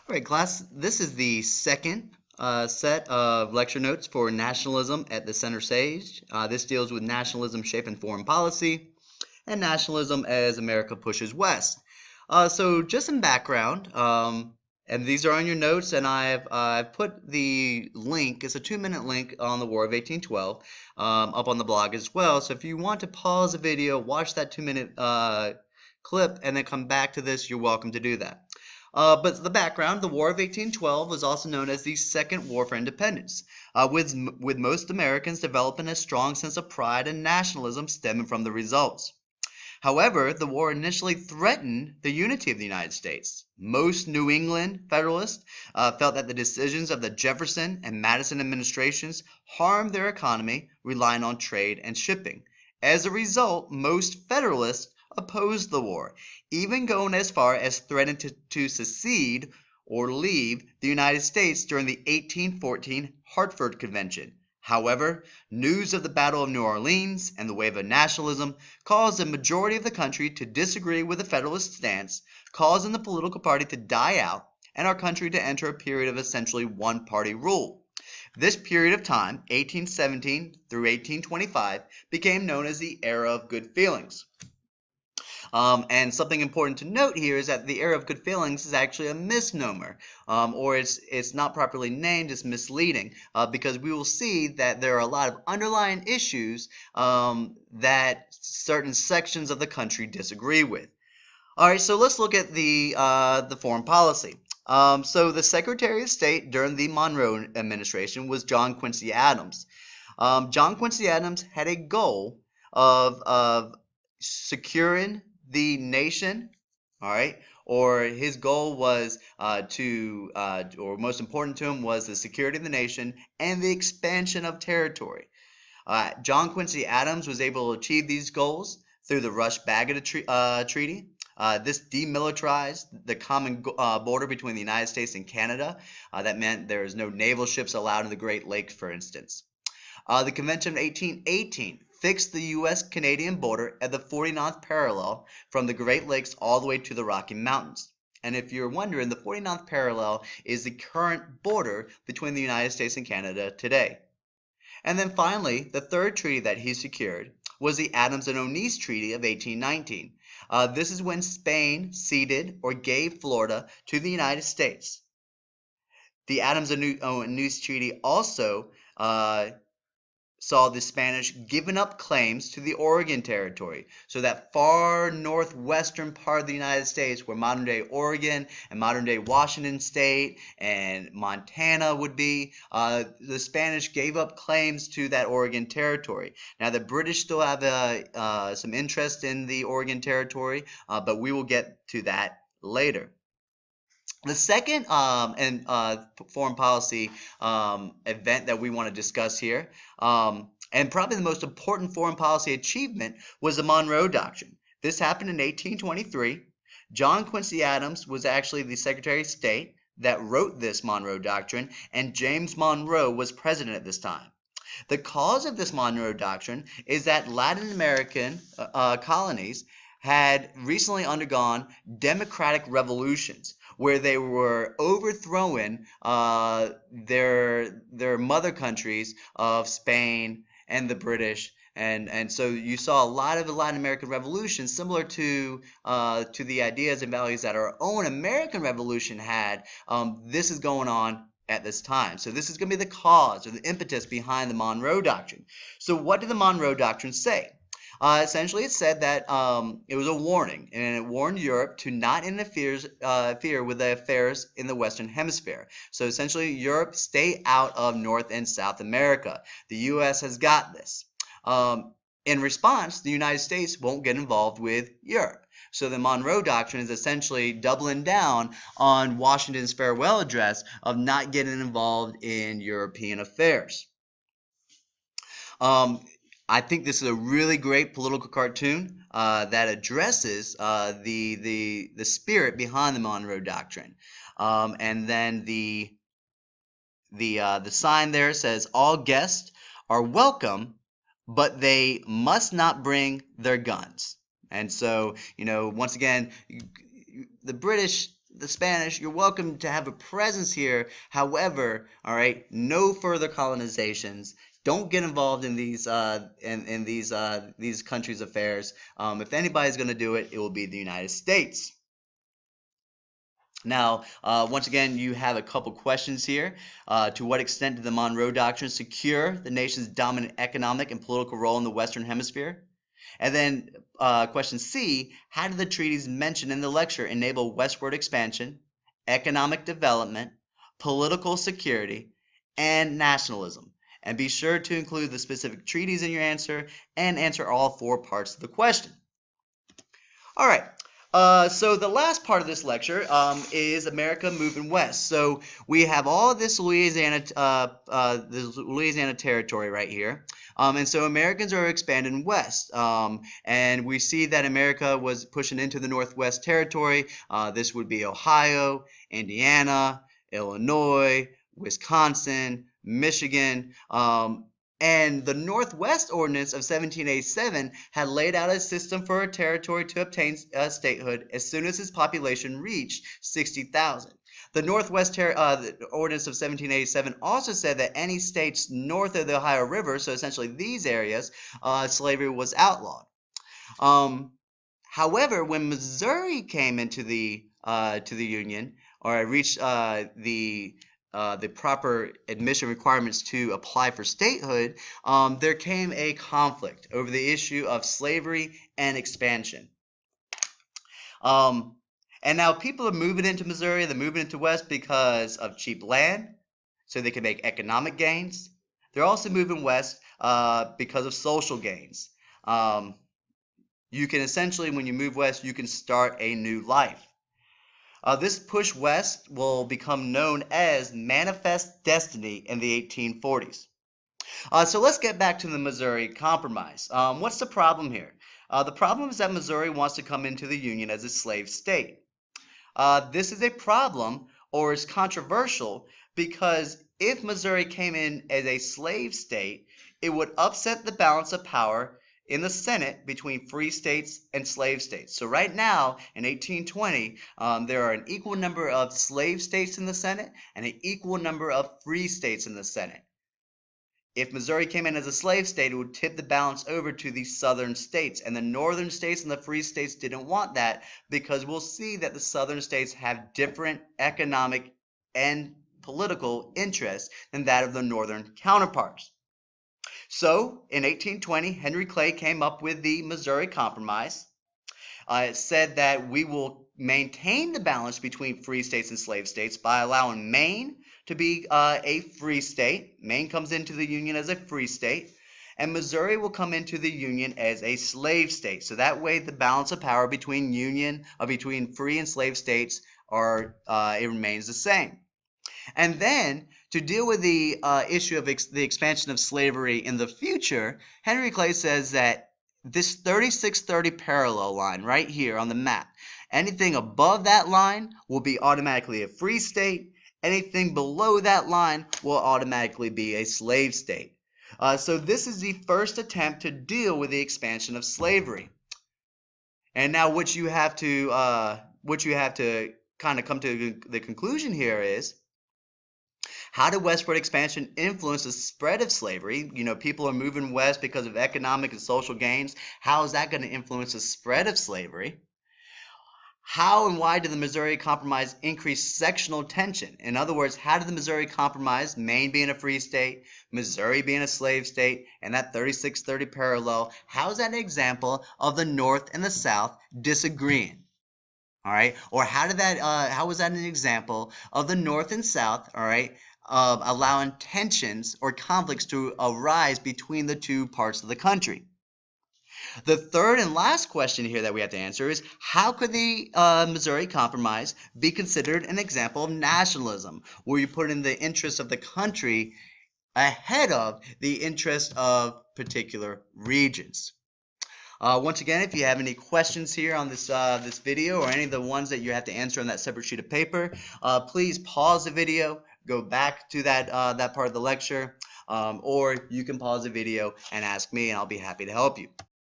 All right, class, this is the second set of lecture notes for nationalism at the center stage. This deals with nationalism shaping foreign policy and nationalism as America pushes west. So just some background, and these are on your notes, and I've put the link, it's a 2-minute link on the War of 1812 up on the blog as well. So if you want to pause the video, watch that 2-minute clip, and then come back to this, you're welcome to do that. But the background, the War of 1812 was also known as the Second War for Independence, with most Americans developing a strong sense of pride and nationalism stemming from the results. However, the war initially threatened the unity of the United States. Most New England Federalists felt that the decisions of the Jefferson and Madison administrations harmed their economy, relying on trade and shipping. As a result, most Federalists opposed the war, even going as far as threatening to secede or leave the United States during the 1814 Hartford Convention. However, news of the Battle of New Orleans and the wave of nationalism caused a majority of the country to disagree with the Federalist stance, causing the political party to die out and our country to enter a period of essentially one-party rule. This period of time, 1817 through 1825, became known as the Era of Good Feelings. And something important to note here is that the Era of Good Feelings is actually a misnomer, or it's not properly named, it's misleading, because we will see that there are a lot of underlying issues that certain sections of the country disagree with. All right, so let's look at the foreign policy. So the Secretary of State during the Monroe administration was John Quincy Adams. John Quincy Adams had a goal of securing the nation, all right, or his goal was or most important to him was the security of the nation and the expansion of territory. John Quincy Adams was able to achieve these goals through the Rush-Bagot Treaty. This demilitarized the common border between the United States and Canada. That meant there is no naval ships allowed in the Great Lakes, for instance. The Convention of 1818 fixed the U.S.-Canadian border at the 49th parallel from the Great Lakes all the way to the Rocky Mountains. And if you're wondering, the 49th parallel is the current border between the United States and Canada today. And then finally, the third treaty that he secured was the Adams and O'Neese Treaty of 1819. This is when Spain ceded or gave Florida to the United States. The Adams and O'Neese Treaty also saw the Spanish giving up claims to the Oregon Territory. So that far northwestern part of the United States where modern-day Oregon and modern-day Washington State and Montana would be, the Spanish gave up claims to that Oregon Territory. Now the British still have some interest in the Oregon Territory, but we will get to that later. The second foreign policy event that we want to discuss here, and probably the most important foreign policy achievement, was the Monroe Doctrine. This happened in 1823. John Quincy Adams was actually the Secretary of State that wrote this Monroe Doctrine, and James Monroe was president at this time. The cause of this Monroe Doctrine is that Latin American colonies had recently undergone democratic revolutions where they were overthrowing their mother countries of Spain and the British, and so you saw a lot of the Latin American revolutions similar to the ideas and values that our own American Revolution had. This is going on at this time. So this is going to be the cause or the impetus behind the Monroe Doctrine. So what did the Monroe Doctrine say? Essentially, it said that it was a warning, and it warned Europe to not interfere with the affairs in the Western Hemisphere. So essentially, Europe, stay out of North and South America. The U.S. has got this. In response, the United States won't get involved with Europe. So the Monroe Doctrine is essentially doubling down on Washington's farewell address of not getting involved in European affairs. I think this is a really great political cartoon that addresses the spirit behind the Monroe Doctrine. And then the sign there says, "All guests are welcome, but they must not bring their guns." And so, you know, once again, the British the Spanish, you're welcome to have a presence here. However, all right, no further colonizations. Don't get involved in these these countries' affairs. If anybody's going to do it, it will be the United States. Now, once again, you have a couple questions here. To what extent did the Monroe Doctrine secure the nation's dominant economic and political role in the Western Hemisphere? And then question C, how did the treaties mentioned in the lecture enable westward expansion, economic development, political security, and nationalism? And be sure to include the specific treaties in your answer and answer all 4 parts of the question. All right. So the last part of this lecture is America moving west. So we have all this Louisiana territory right here. And so Americans are expanding west. And we see that America was pushing into the Northwest Territory. This would be Ohio, Indiana, Illinois, Wisconsin, Michigan. And the Northwest Ordinance of 1787 had laid out a system for a territory to obtain statehood as soon as its population reached 60,000. The Northwest the Ordinance of 1787 also said that any states north of the Ohio River, so essentially these areas, slavery was outlawed. However, when Missouri came into the Union, or reached the proper admission requirements to apply for statehood, there came a conflict over the issue of slavery and expansion. And now people are moving into Missouri, they're moving into West because of cheap land, so they can make economic gains. They're also moving west because of social gains. You can essentially, when you move west, you can start a new life. This push west will become known as Manifest Destiny in the 1840s. So let's get back to the Missouri Compromise. What's the problem here? The problem is that Missouri wants to come into the Union as a slave state. This is a problem, or is controversial, because if Missouri came in as a slave state, it would upset the balance of power in the Senate between free states and slave states. So right now, in 1820, there are an equal number of slave states in the Senate and an equal number of free states in the Senate. If Missouri came in as a slave state, it would tip the balance over to the southern states. And the northern states and the free states didn't want that, because we'll see that the southern states have different economic and political interests than that of the northern counterparts. So, in 1820, Henry Clay came up with the Missouri Compromise. It said that we will maintain the balance between free states and slave states by allowing Maine to be a free state. Maine comes into the Union as a free state, and Missouri will come into the Union as a slave state. So that way, the balance of power between free and slave states it remains the same. And then, to deal with the issue of the expansion of slavery in the future, Henry Clay says that this 3630 parallel line right here on the map, anything above that line will be automatically a free state. Anything below that line will automatically be a slave state. So this is the first attempt to deal with the expansion of slavery. And now what you have to kind of come to the conclusion here is, how did westward expansion influence the spread of slavery? You know, people are moving west because of economic and social gains. How is that going to influence the spread of slavery? How and why did the Missouri Compromise increase sectional tension? In other words, how did the Missouri Compromise, Maine being a free state, Missouri being a slave state, and that 3630 parallel, how is that an example of the North and the South disagreeing? All right, or how was that an example of the North and South, all right, allowing tensions or conflicts to arise between the two parts of the country? The third and last question here that we have to answer is, how could the Missouri Compromise be considered an example of nationalism, where you put in the interests of the country ahead of the interest of particular regions? Once again, if you have any questions here on this video, or any of the ones that you have to answer on that separate sheet of paper, please pause the video, go back to that part of the lecture, or you can pause the video and ask me, and I'll be happy to help you.